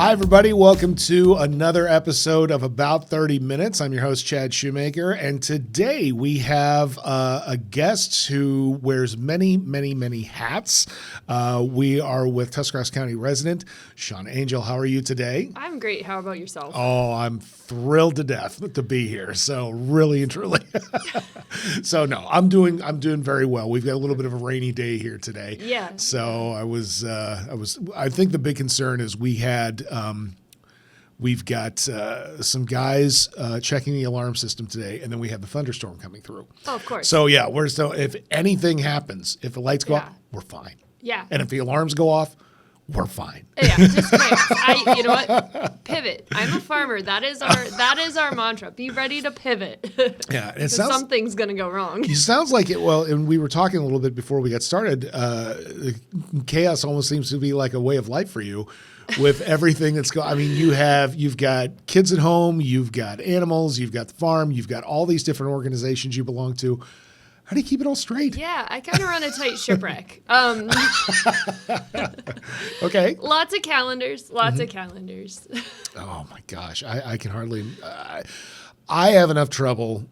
Hi, everybody. Welcome to another episode of About 30 Minutes. I'm your host, Chad Shoemaker, and today we have a guest who wears many, many, many hats. We are with Tuscarawas County resident, Shana Angel. How are you today? I'm great. How about yourself? Oh, I'm thrilled to death to be here. So really and truly. So no, I'm doing very well. We've got a little bit of a rainy day here today. Yeah. So I think the big concern is we've got some guys checking the alarm system today, and then we have the thunderstorm coming through. Oh, of course. So yeah, if anything happens, if the lights go off, we're fine. Yeah. And if the alarms go off, we're fine. Yeah, just chaos. You know what? Pivot. I'm a farmer. That is our mantra. Be ready to pivot. Yeah, it sounds something's gonna go wrong. It sounds like it. Well, and we were talking a little bit before we got started. Chaos almost seems to be like a way of life for you, with everything that's going. I mean, you've got kids at home, you've got animals, you've got the farm, you've got all these different organizations you belong to. How do you keep it all straight? Yeah, I kind of run a tight shipwreck. Okay. Lots of calendars. Lots of calendars. Oh my gosh, I can hardly. I have enough trouble,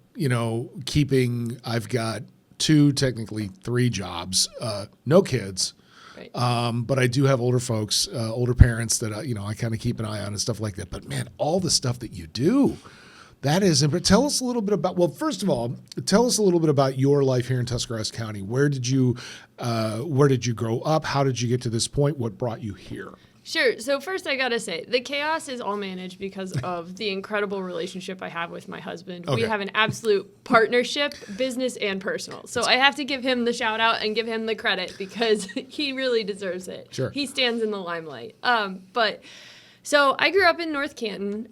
keeping. I've got technically three jobs, no kids. Right. But I do have older folks, older parents that I kind of keep an eye on and stuff like that. But man, all the stuff that you do. That is, tell us a little bit about, well, first of all, tell us a little bit about your life here in Tuscarawas County. Where did you grow up? How did you get to this point? What brought you here? Sure. So first I got to say, the chaos is all managed because of the incredible relationship I have with my husband. Okay. We have an absolute partnership, business and personal. So I have to give him the shout out and give him the credit because he really deserves it. Sure. He stands in the limelight. So I grew up in North Canton.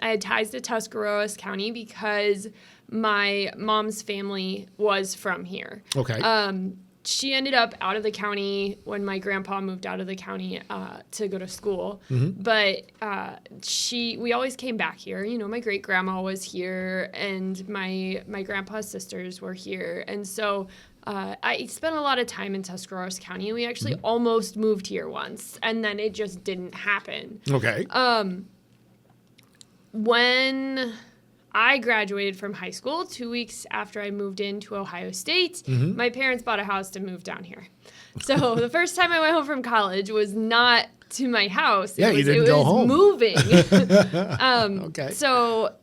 I had ties to Tuscarawas County because my mom's family was from here. Okay. She ended up out of the county when my grandpa moved out of the county to go to school. But we always came back here. My great grandma was here, and my grandpa's sisters were here, and so. I spent a lot of time in Tuscarawas County, and we actually almost moved here once, and then it just didn't happen. Okay. When I graduated from high school, 2 weeks after I moved into Ohio State, my parents bought a house to move down here. So the first time I went home from college was not to my house. Yeah, you didn't go home. Moving. Okay. So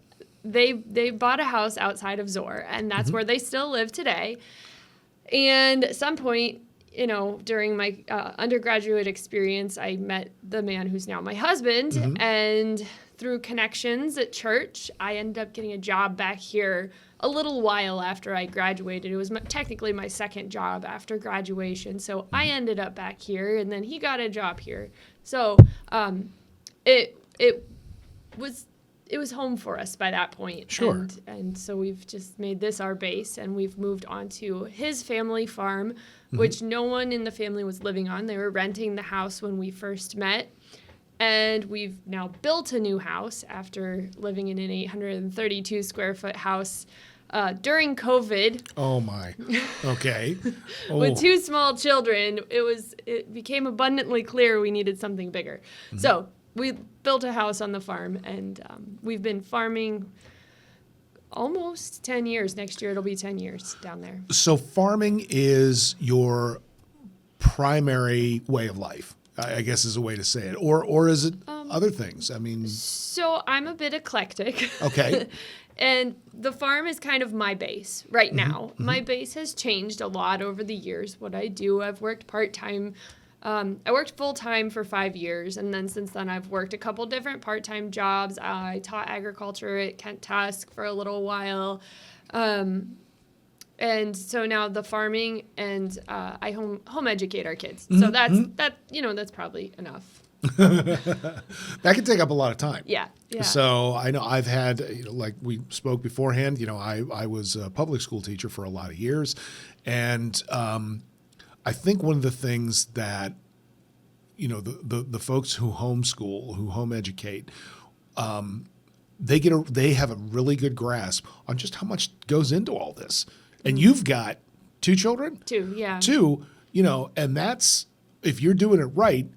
they bought a house outside of Zor, and that's where they still live today. And at some point, during my undergraduate experience, I met the man who's now my husband. And through connections at church, I ended up getting a job back here a little while after I graduated. It was technically my second job after graduation. So I ended up back here, and then he got a job here. So it was home for us by that point. Sure. And so we've just made this our base, and we've moved on to his family farm, which no one in the family was living on. They were renting the house when we first met. And we've now built a new house after living in an 832 square foot house during COVID. Oh my. Okay. With two small children, it became abundantly clear we needed something bigger. So we built a house on the farm, and we've been farming almost 10 years. Next year, it'll be 10 years down there. So farming is your primary way of life, I guess is a way to say it. Or is it other things? I mean... So I'm a bit eclectic. Okay. And the farm is kind of my base right now. My base has changed a lot over the years. What I do, I've worked part-time. I worked full-time for 5 years, and then since then I've worked a couple different part-time jobs. I taught agriculture at Kent Tusk for a little while. And so now the farming, and I home educate our kids. So that's probably enough. That can take up a lot of time. Yeah. So I know I've had, like we spoke beforehand, I was a public school teacher for a lot of years, and I think one of the things that, the folks who homeschool, who home educate, they have a really good grasp on just how much goes into all this. And you've got 2 children? 2, yeah. 2, and that's, if you're doing it right,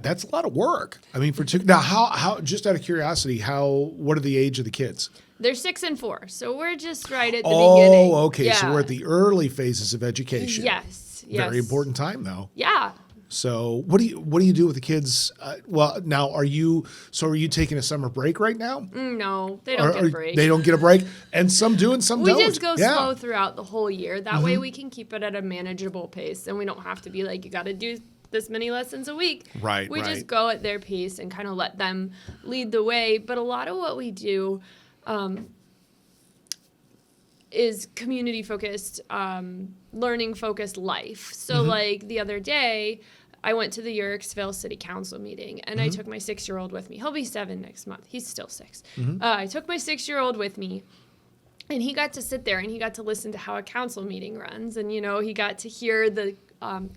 that's a lot of work. I mean, now, how just out of curiosity, what are the age of the kids? They're 6 and 4, so we're just right at the beginning. Oh, okay. Yeah. So we're at the early phases of education. Yes. Very important time, though. Yeah. So what do you do with the kids? Well, now are you taking a summer break right now? No, they don't get a break. They don't get a break, and some do and some don't. We just go slow throughout the whole year. That way we can keep it at a manageable pace, and we don't have to be like, you got to do this many lessons a week. Right. We just go at their pace and kind of let them lead the way. But a lot of what we do is community focused, learning focused life. So like the other day, I went to the Yerkesville City Council meeting, and I took my 6-year-old with me. He'll be 7 next month. He's still 6. I took my 6-year-old with me, and he got to sit there and he got to listen to how a council meeting runs. And, he got to hear the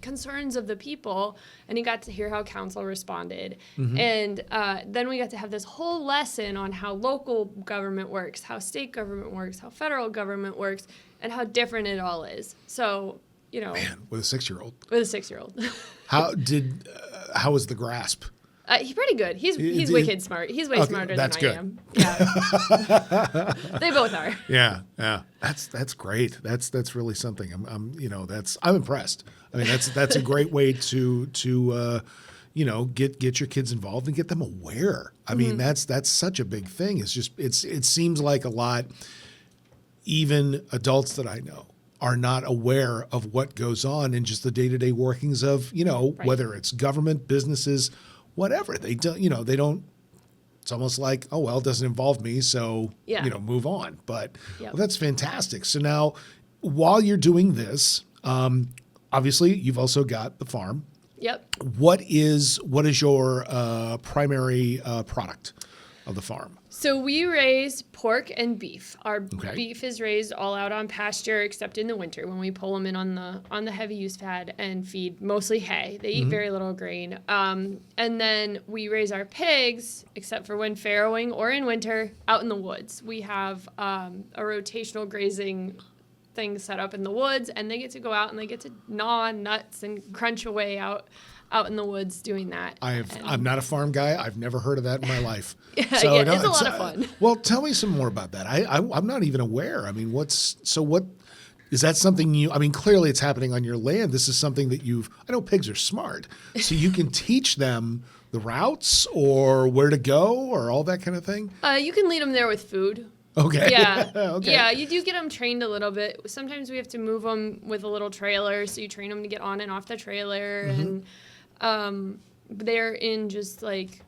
concerns of the people, and he got to hear how council responded. And then we got to have this whole lesson on how local government works, how state government works, how federal government works, and how different it all is. So, Man, with a 6-year-old. With a 6-year-old. How was the grasp? He's pretty good. He's wicked smart. He's way smarter than I am. Yeah. They both are. Yeah. That's great. That's really something. I'm impressed. I mean, that's a great way to get your kids involved and get them aware. I mean, that's such a big thing. It seems like a lot. Even adults that I know are not aware of what goes on in just the day-to-day workings of, whether it's government, businesses, whatever. They don't, it's almost like, oh, well, it doesn't involve me, so, move on. But well, that's fantastic. So now, while you're doing this, obviously, you've also got the farm. Yep. What is your primary product of the farm? So we raise pork and beef. Our beef is raised all out on pasture, except in the winter when we pull them in on the heavy use pad and feed mostly hay. They eat very little grain. And then we raise our pigs, except for when farrowing or in winter, out in the woods. We have a rotational grazing thing set up in the woods, and they get to go out and they get to gnaw on nuts and crunch away out in the woods doing that. I'm not a farm guy. I've never heard of that in my life. It's a lot of fun. Well, tell me some more about that. I'm not even aware. I mean, what is that something clearly it's happening on your land. This is something that I know pigs are smart, so you can teach them the routes or where to go or all that kind of thing. You can lead them there with food. Okay. Yeah. Okay. Yeah, you do get them trained a little bit. Sometimes we have to move them with a little trailer, so you train them to get on and off the trailer, and they're in just like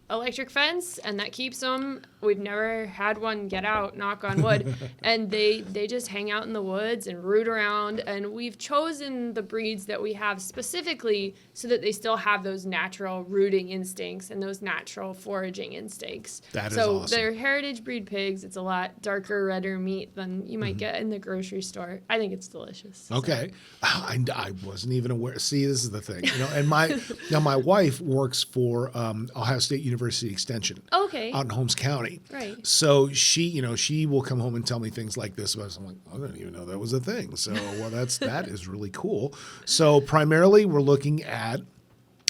electric fence, and that keeps them. We've never had one get out, knock on wood, and they just hang out in the woods and root around. And we've chosen the breeds that we have specifically so that they still have those natural rooting instincts and those natural foraging instincts. That is awesome. So they're heritage breed pigs. It's a lot darker, redder meat than you might get in the grocery store. I think it's delicious. Okay. I wasn't even aware. See, this is the thing, and my wife works for Ohio State University Extension. Okay. Out in Holmes County. Right. So she will come home and tell me things like this. But I'm like, I didn't even know that was a thing. So, well, that is really cool. So primarily we're looking at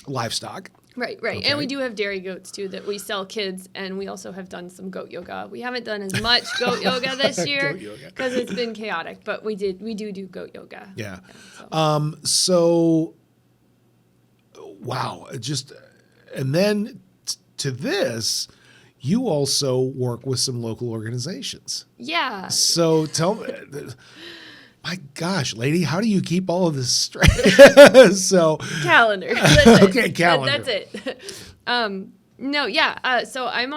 livestock. Right. Okay. And we do have dairy goats, too, that we sell kids, and we also have done some goat yoga. We haven't done as much goat yoga this year because it's been chaotic, but we do goat yoga. Yeah. So, wow. And then to this, you also work with some local organizations. Yeah. So tell me, my gosh, lady, how do you keep all of this straight? So calendar. That's okay, calendar. That's it. No, yeah. So I'm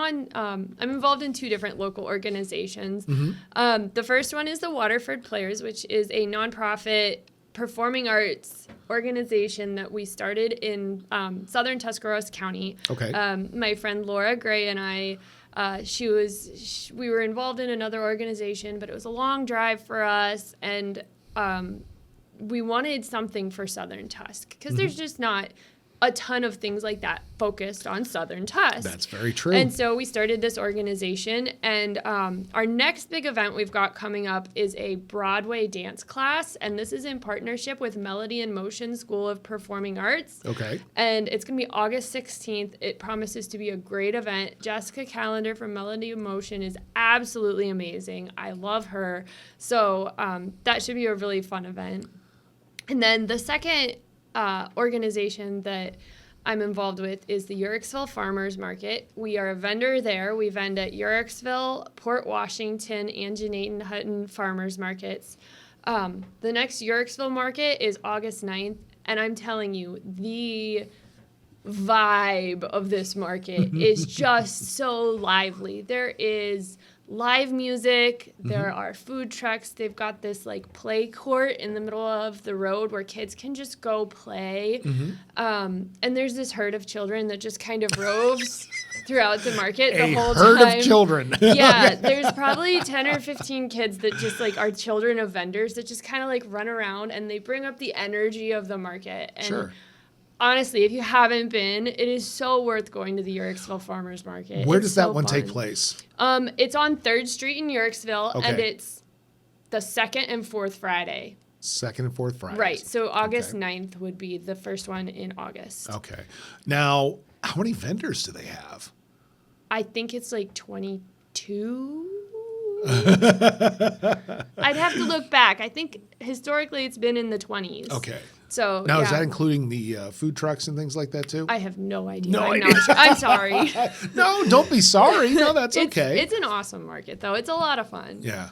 involved in 2 different local organizations. The first one is the Waterford Players, which is a nonprofit performing arts organization that we started in southern Tuscarawas County. Okay. My friend Laura Gray and I, we were involved in another organization, but it was a long drive for us, and we wanted something for southern Tusk because there's just not a ton of things like that focused on Southern Tusk. That's very true. And so we started this organization, and our next big event we've got coming up is a Broadway dance class, and this is in partnership with Melody in Motion School of Performing Arts. Okay. And it's going to be August 16th. It promises to be a great event. Jessica Callender from Melody in Motion is absolutely amazing. I love her. So that should be a really fun event. And then the second organization that I'm involved with is the Uricksville Farmers Market. We are a vendor there. We vend at Uricksville, Port Washington, and Janaten Hutton Farmers Markets. The next Uricksville market is August 9th, and I'm telling you, the vibe of this market is just so lively. There is live music. There are food trucks. They've got this like play court in the middle of the road where kids can just go play. And there's this herd of children that just kind of roves throughout the market the whole time. A herd of children. Yeah, there's probably 10 or 15 kids that just like are children of vendors that just kind of like run around, and they bring up the energy of the market. And Sure. honestly, if you haven't been, it is so worth going to the Uricksville Farmers Market. Where It's does that so one take fun. place? It's on 3rd Street in Uricksville, and Okay. it's the 2nd and 4th Friday. Second and fourth Fridays. Right, so August Okay. 9th would be the first one in August. Okay. Now, how many vendors do they have? I think it's like 22. I'd have to look back. I think historically it's been in the 20s. Okay. So Now, yeah. is that including the food trucks and things like that too? I have no idea. No I'm idea. not sure. I'm sorry. No, don't be sorry. No, that's It's, okay. it's an awesome market, though. It's a lot of fun. Yeah,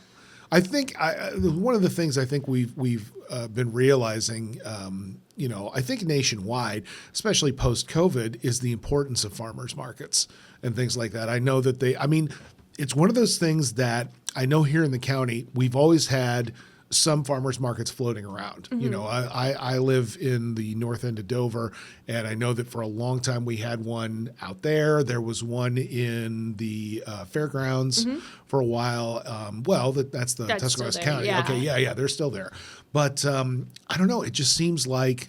I think one of the things I think we've been realizing, I think nationwide, especially post COVID, is the importance of farmers markets and things like that. I know that it's one of those things that I know here in the county we've always had some farmers markets floating around. You know, I live in the north end of Dover, and I know that for a long time we had one out there. There was one in the fairgrounds for a while. That's the That's Tuscarawas still there, County. yeah. Okay, yeah, they're still there. But I don't know. It just seems like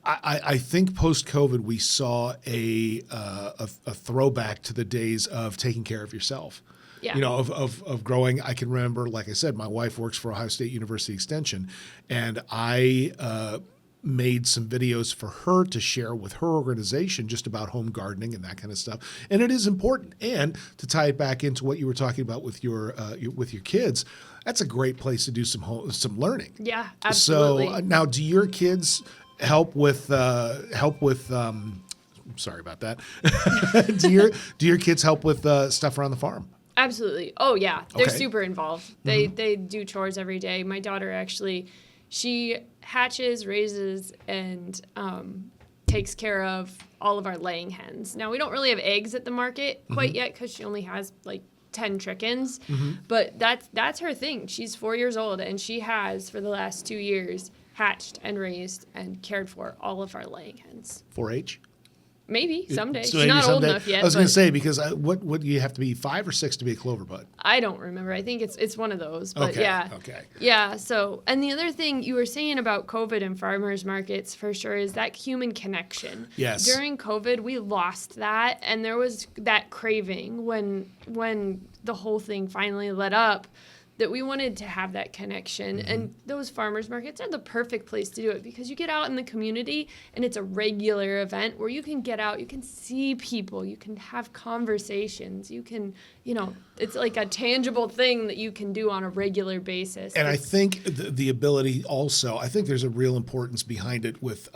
I think post-COVID we saw a throwback to the days of taking care of yourself. Yeah. You know, of growing. I can remember, like I said, my wife works for Ohio State University Extension, and I made some videos for her to share with her organization just about home gardening and that kind of stuff. And it is important. And to tie it back into what you were talking about with your kids, that's a great place to do some learning. Yeah, absolutely. So now, do your kids help with sorry about that. do your kids help with stuff around the farm? Absolutely. Oh, yeah. They're Okay. super involved. They do chores every day. My daughter actually, she hatches, raises, and takes care of all of our laying hens. Now, we don't really have eggs at the market quite yet because she only has like 10 chickens. But that's her thing. She's 4 years old, and she has, for the last 2 years, hatched and raised and cared for all of our laying hens. 4-H? Maybe someday. So She's maybe not old someday. enough yet. I was going but to say, because what do you have to be, 5 or 6 to be a clover bud? I don't remember. I think it's one of those. But Okay, yeah. okay. Yeah. So, and the other thing you were saying about COVID and farmers markets for sure is that human connection. Yes. During COVID, we lost that, and there was that craving when the whole thing finally let up, that we wanted to have that connection. And those farmers markets are the perfect place to do it because you get out in the community and it's a regular event where you can get out, you can see people, you can have conversations, you can, it's like a tangible thing that you can do on a regular basis. And I think the ability also, I think there's a real importance behind it with,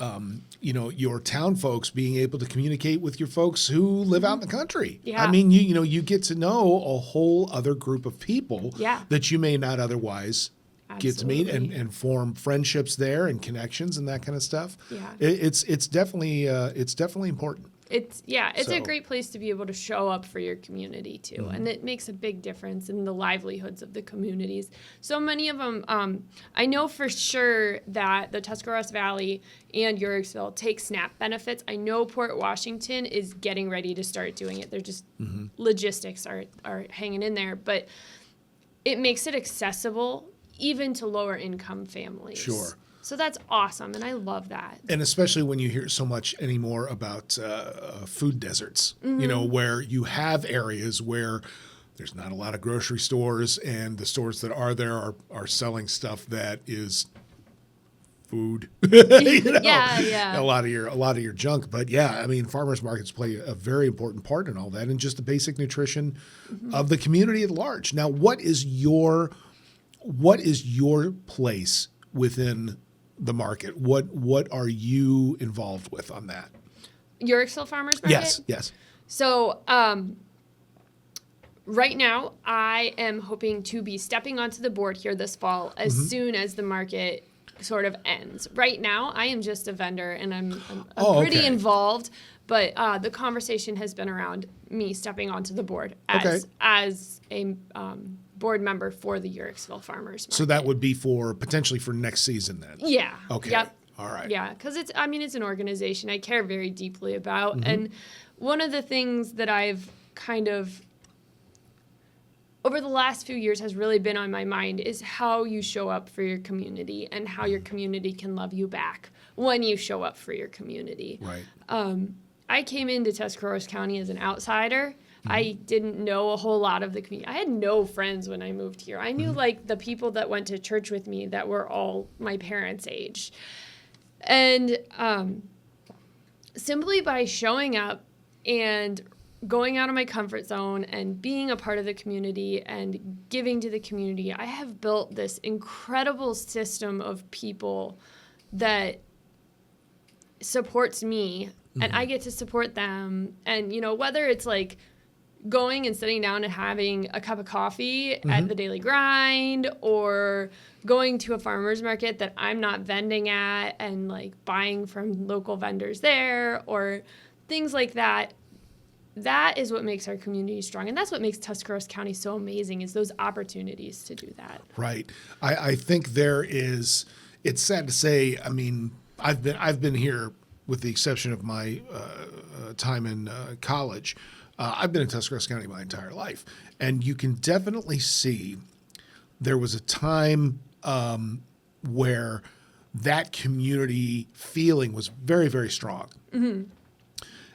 your town folks being able to communicate with your folks who live out in the country. Yeah. I mean, you get to know a whole other group of people Yeah. that you may not otherwise get to meet Absolutely. and form friendships there and connections and that kind of stuff. Yeah. It's definitely important. It's a So- great place to be able to show up for your community too, and it makes a big difference in the livelihoods of the communities. So many of them, I know for sure that the Tuscarawas Valley and Uricksville take SNAP benefits. I know Port Washington is getting ready to start doing it. They're just logistics are hanging in there, but it makes it accessible even to lower income families. Sure. So that's awesome, and I love that. And especially when you hear so much anymore about food deserts, where you have areas where there's not a lot of grocery stores, and the stores that are there are selling stuff that is food. Yeah. A lot of your junk. But yeah, I mean, farmers markets play a very important part in all that, and just the basic nutrition of the community at large. Now, what is your place within the market? What are you involved with on that? Yorksville Farmers Market? Yes. So right now, I am hoping to be stepping onto the board here this fall as soon as the market sort of ends. Right now, I am just a vendor, and I'm pretty involved, but the conversation has been around me stepping onto the board as a board member for the Yorksville Farmers Market. So that would be potentially for next season then? Yeah. Okay. Yep. All right. Yeah, because it's an organization I care very deeply about. And one of the things that I've kind of, over the last few years, has really been on my mind is how you show up for your community and how your community can love you back when you show up for your community. Right. I came into Tuscarawas County as an outsider. I didn't know a whole lot of the community. I had no friends when I moved here. I knew like the people that went to church with me that were all my parents' age. And simply by showing up and going out of my comfort zone and being a part of the community and giving to the community, I have built this incredible system of people that supports me, and I get to support them. And, whether it's like going and sitting down and having a cup of coffee at the Daily Grind, or going to a farmer's market that I'm not vending at and like buying from local vendors there, or things like that. That is what makes our community strong. And that's what makes Tuscarawas County so amazing, is those opportunities to do that. Right. I think it's sad to say, I mean, I've been here with the exception of my time in college. I've been in Tuscarawas County my entire life, and you can definitely see there was a time where that community feeling was very, very strong.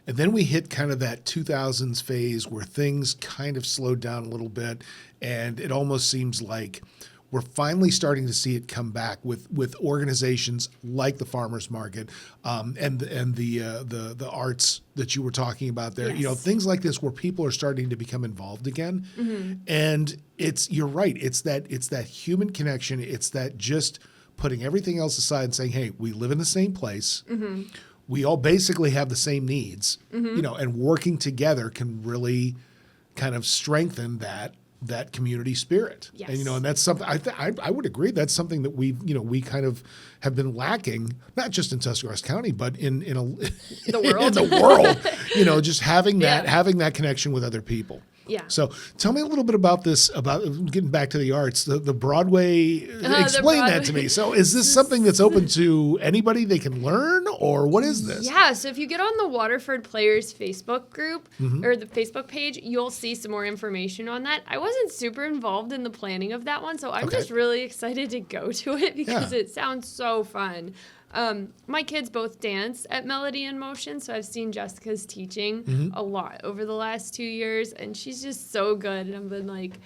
And then we hit kind of that 2000s phase where things kind of slowed down a little bit, and it almost seems like we're finally starting to see it come back with organizations like the farmers market and the arts that you were talking about there. Yes. Things like this where people are starting to become involved again. And you're right. It's that human connection. It's that just putting everything else aside and saying, hey, we live in the same place. We all basically have the same needs, and working together can really kind of strengthen that community spirit. Yes. And that's something I would agree. That's something that we kind of have been lacking, not just in Tuscarawas County, but in the world. in the world. Just having that connection with other people. Yeah. So tell me a little bit about this, about getting back to the arts, the Broadway. Explain that to me. So is this something that's open to anybody they can learn, or what is this? Yeah. So if you get on the Waterford Players Facebook group or the Facebook page, you'll see some more information on that. I wasn't super involved in the planning of that one, so I'm just really excited to go to it because it sounds so fun. My kids both dance at Melody in Motion, so I've seen Jessica's teaching a lot over the last 2 years, and she's just so good. And I've been like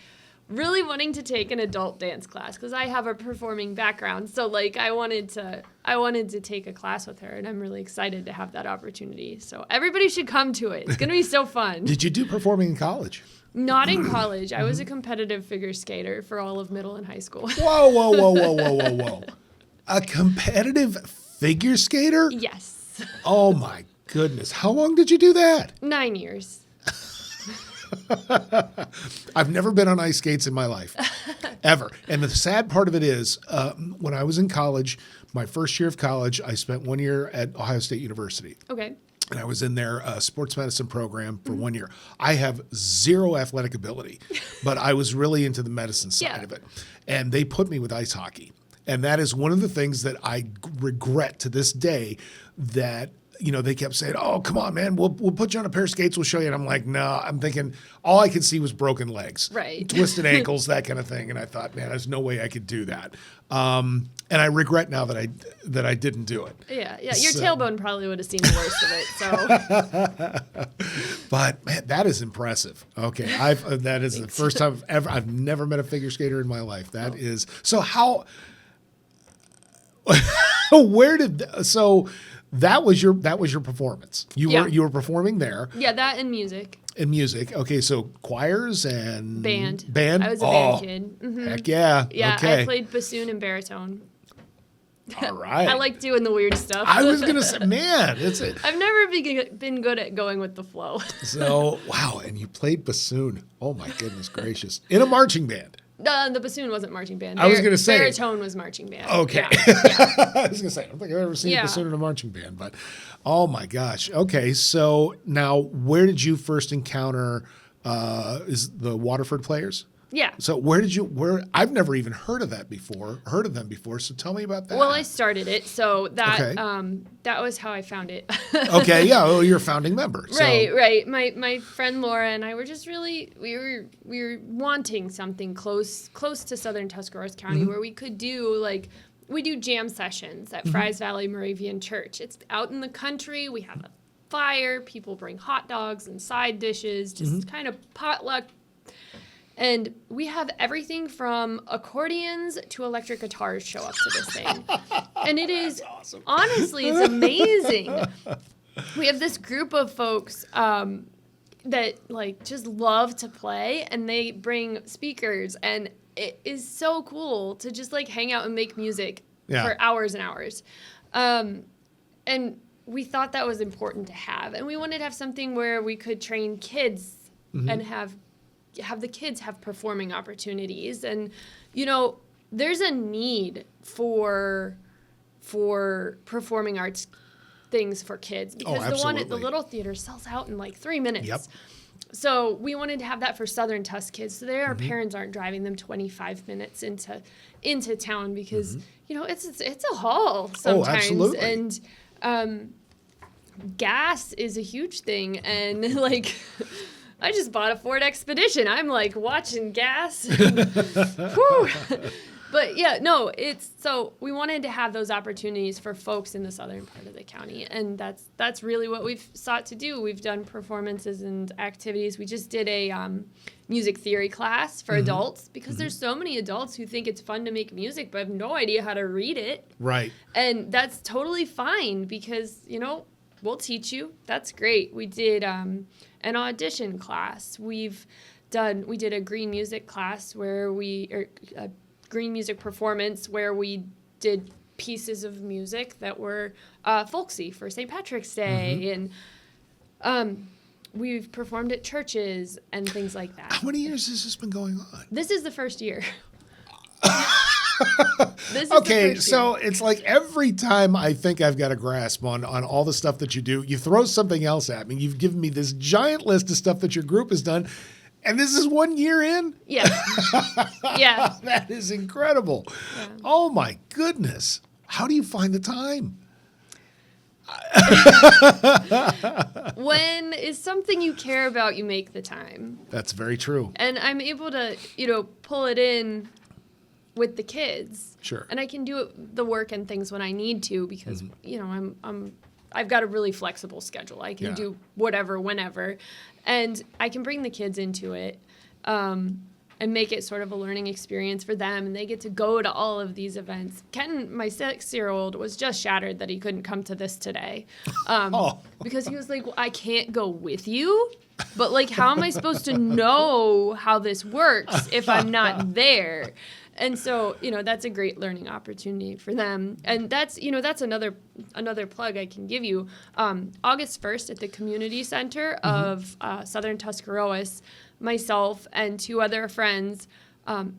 really wanting to take an adult dance class because I have a performing background. So like I wanted to take a class with her, and I'm really excited to have that opportunity. So everybody should come to it. It's gonna be so fun. Did you do performing in college? Not in college. I was a competitive figure skater for all of middle and high school. Whoa. A competitive figure skater? Yes. Oh my goodness. How long did you do that? 9 years. I've never been on ice skates in my life, ever. And the sad part of it is, when I was in college, my first year of college, I spent 1 year at Ohio State University. Okay. And I was in their sports medicine program for 1 year. I have zero athletic ability, but I was really into the medicine side of it. And they put me with ice hockey. And that is one of the things that I regret to this day, that they kept saying, "Oh, come on, man, we'll put you on a pair of skates. We'll show you." And I'm like, "No." I'm thinking all I could see was broken legs, Right. twisted ankles, that kind of thing. And I thought, man, there's no way I could do that. And I regret now that I didn't do it. Yeah. Your tailbone probably would have seen the worst of it. So, But man, that is impressive. Okay, that is the first time I've never met a figure skater in my life. That is so. How? That was your performance. You were performing there. yeah, that and music. In music. Okay, so choirs and Band. Band. I was a band kid. Mm-hmm. Heck yeah. Yeah, Okay. I played bassoon and baritone. All right. I like doing the weird stuff. I was gonna say, man, it's it. I've never been good at going with the flow. So wow, and you played bassoon. Oh my goodness gracious! In a marching band. The bassoon wasn't marching band. I was gonna say baritone was marching band. Okay. Yeah. I was gonna say I don't think I've ever seen a bassoon in a marching band, but oh my gosh. Okay, so now where did you first encounter is the Waterford Players? Yeah. So I've never even heard of them before. So tell me about that. Well, I started it, so that Okay. that was how I found it. Okay, yeah. Well, you're a founding member. So. Right. My friend Laura and I were just really we were wanting something close to Southern Tuscarawas County where we could do we do jam sessions at Fry's Valley Moravian Church. It's out in the country. We have a fire. People bring hot dogs and side dishes, just kind of potluck. And we have everything from accordions to electric guitars show up to this thing. And it is, awesome. honestly, it's amazing. We have this group of folks that just love to play, and they bring speakers, and it is so cool to just hang out and make music for hours and hours. And we thought that was important to have. And we wanted to have something where we could train kids and have the kids have performing opportunities. And, there's a need for performing arts things for kids because the one at the Little Theater sells out in 3 minutes. Yep. So we wanted to have that for Southern Tusk kids so their parents aren't driving them 25 minutes into town because, it's a haul sometimes. Oh, absolutely. And gas is a huge thing. And I just bought a Ford Expedition. I'm watching gas. Whew. But yeah, no, so we wanted to have those opportunities for folks in the southern part of the county. And that's really what we've sought to do. We've done performances and activities. We just did a music theory class for adults because there's so many adults who think it's fun to make music but have no idea how to read it. Right. And that's totally fine because, we'll teach you. That's great. We did an audition class. We did a green music class a green music performance where we did pieces of music that were folksy for St. Patrick's Day. And we've performed at churches and things like that. How many years has this been going on? This is the first year. Okay, so it's every time I think I've got a grasp on all the stuff that you do, you throw something else at me. You've given me this giant list of stuff that your group has done, and this is 1 year in? Yeah. Yeah. That is incredible. Yeah. Oh, my goodness. How do you find the time? When it's something you care about, you make the time. That's very true. And I'm able to, pull it in with the kids. Sure. And I can do the work and things when I need to because, I've got a really flexible schedule. I can do whatever, whenever. And I can bring the kids into it and make it sort of a learning experience for them. And they get to go to all of these events. Ken, my 6-year-old, was just shattered that he couldn't come to this today because he was like, well, I can't go with you. But, how am I supposed to know how this works if I'm not there? And so, that's a great learning opportunity for them. And that's another plug I can give you. August 1st at the Community Center of Southern Tuscarawas, myself and 2 other friends,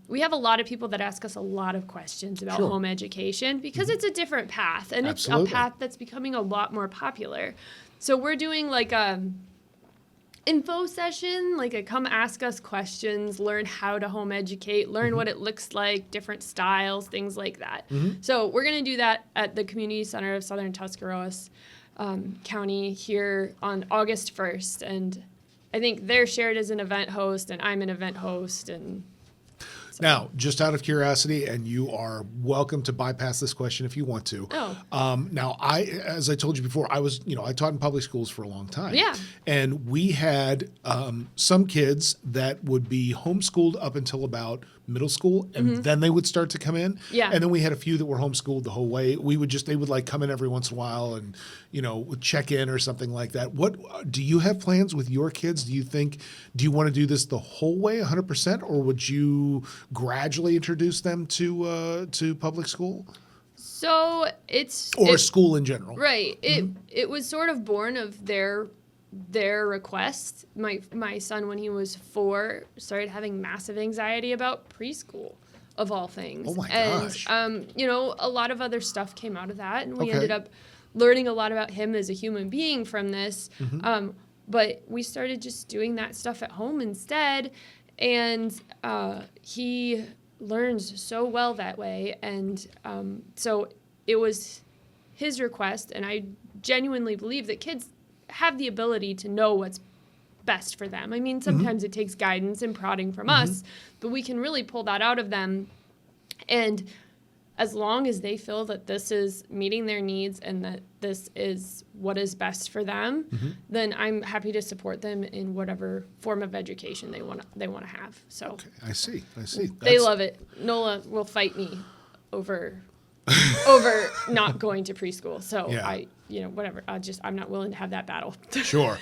we have a lot of people that ask us a lot of questions about home education because it's a different path. And Absolutely. It's a path that's becoming a lot more popular. So we're doing info session, a come ask us questions, learn how to home educate, learn what it looks like, different styles, things like that. So we're going to do that at the Community Center of Southern Tuscarawas County here on August 1st. And I think they're shared as an event host, and I'm an event host. And Now, just out of curiosity, and you are welcome to bypass this question if you want to. Now, as I told you before, I taught in public schools for a long time. Yeah. And we had some kids that would be homeschooled up until about middle school, and then they would start to come in. Yeah. And then we had a few that were homeschooled the whole way. They would like come in every once in a while and, check in or something like that. What do you have plans with your kids? Do you want to do this the whole way 100%, or would you gradually introduce them to public school? So school in general. Right. It was sort of born of their request. My son, when he was 4, started having massive anxiety about preschool, of all things. Oh my gosh. And a lot of other stuff came out of that, and we ended up learning a lot about him as a human being from this. But we started just doing that stuff at home instead, and he learns so well that way. And so it was his request, and I genuinely believe that kids have the ability to know what's best for them. I mean, sometimes it takes guidance and prodding from us, but we can really pull that out of them. And as long as they feel that this is meeting their needs and that this is what is best for them, then I'm happy to support them in whatever form of education they want to have. So okay, I see. They love it. Nola will fight me over not going to preschool. So yeah. Whatever. I'm not willing to have that battle. Sure.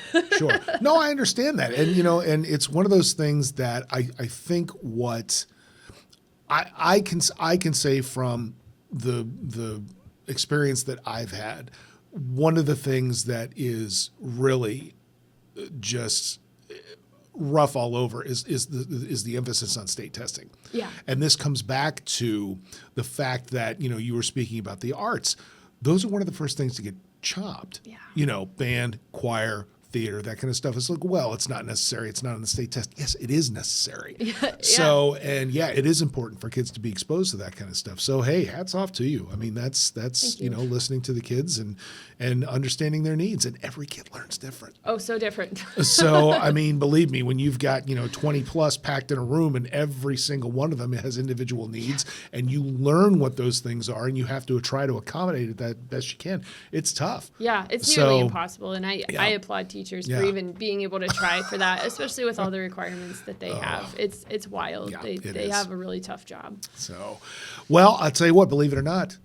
No, I understand that. And, and it's one of those things that I think what I can say from the experience that I've had, one of the things that is really just rough all over is the emphasis on state testing. Yeah. And this comes back to the fact that, you were speaking about the arts. Those are one of the first things to get chopped. Yeah. Band, choir, theater, that kind of stuff. It's like, well, it's not necessary. It's not on the state test. Yes, it is necessary. Yeah. So, and it is important for kids to be exposed to that kind of stuff. So, hey, hats off to you. I mean, that's listening to the kids and understanding their needs. And every kid learns different. Oh, so different. So, I mean, believe me, when you've got, 20 plus packed in a room and every single one of them has individual needs, and you learn what those things are and you have to try to accommodate it that best you can, it's tough. Yeah, it's nearly impossible. And I applaud teachers for even being able to try for that, especially with all the requirements that they have. It's wild. Yeah, they have a really tough job. So, well, I'll tell you what, believe it or not,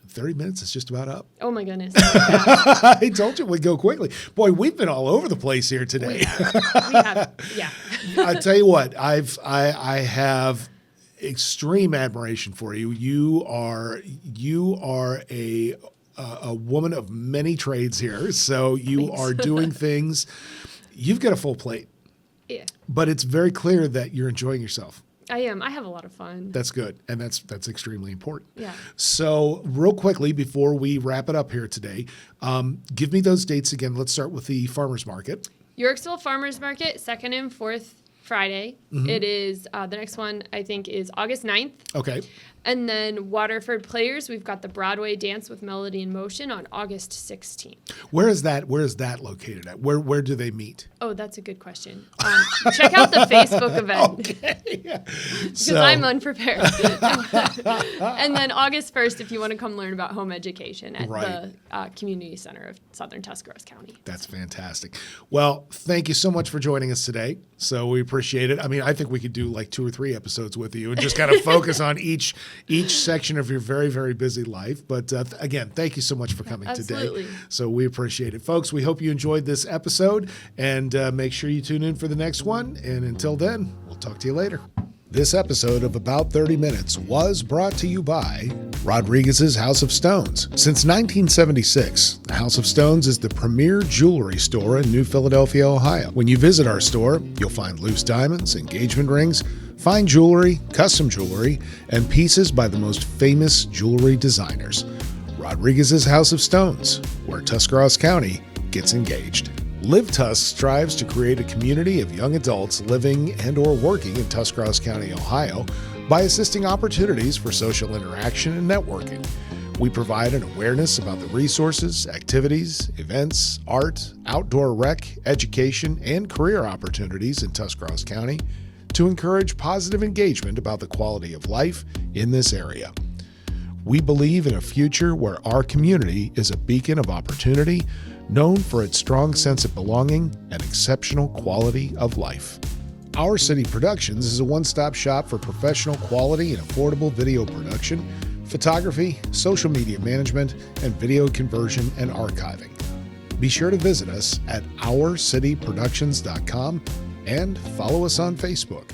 30 minutes is just about up. Oh my goodness. I told you we'd go quickly. Boy, we've been all over the place here today. We have, yeah. I tell you what, I have extreme admiration for you. You are a woman of many trades here. So you are doing things. You've got a full plate. Yeah. But it's very clear that you're enjoying yourself. I am. I have a lot of fun. That's good. And that's extremely important. Yeah. So real quickly, before we wrap it up here today, give me those dates again. Let's start with the farmers market. Yorksville Farmers Market, 2nd and 4th Friday. It is, the next one, I think, is August 9th. Okay. And then Waterford Players, we've got the Broadway Dance with Melody in Motion on August 16th. Where is that located at? Where do they meet? Oh, that's a good question. Check out the Facebook event. Okay. Because I'm unprepared. And then August 1st, if you want to come learn about home education at the Community Center of Southern Tuscarawas County. That's fantastic. Well, thank you so much for joining us today. So we appreciate it. I mean, I think we could do like 2 or 3 episodes with you and just kind of focus on each section of your very, very busy life. But again, thank you so much for coming today. So we appreciate it. Folks, we hope you enjoyed this episode, and make sure you tune in for the next one. And until then, we'll talk to you later. This episode of About 30 Minutes was brought to you by Rodriguez's House of Stones. Since 1976, the House of Stones is the premier jewelry store in New Philadelphia, Ohio. When you visit our store, you'll find loose diamonds, engagement rings, fine jewelry, custom jewelry, and pieces by the most famous jewelry designers. Rodriguez's House of Stones, where Tuscarawas County gets engaged. Live Tusk strives to create a community of young adults living and or working in Tuscarawas County, Ohio, by assisting opportunities for social interaction and networking. We provide an awareness about the resources, activities, events, art, outdoor rec, education, and career opportunities in Tuscarawas County to encourage positive engagement about the quality of life in this area. We believe in a future where our community is a beacon of opportunity, known for its strong sense of belonging and exceptional quality of life. Our City Productions is a one-stop shop for professional quality and affordable video production, photography, social media management, and video conversion and archiving. Be sure to visit us at ourcityproductions.com and follow us on Facebook.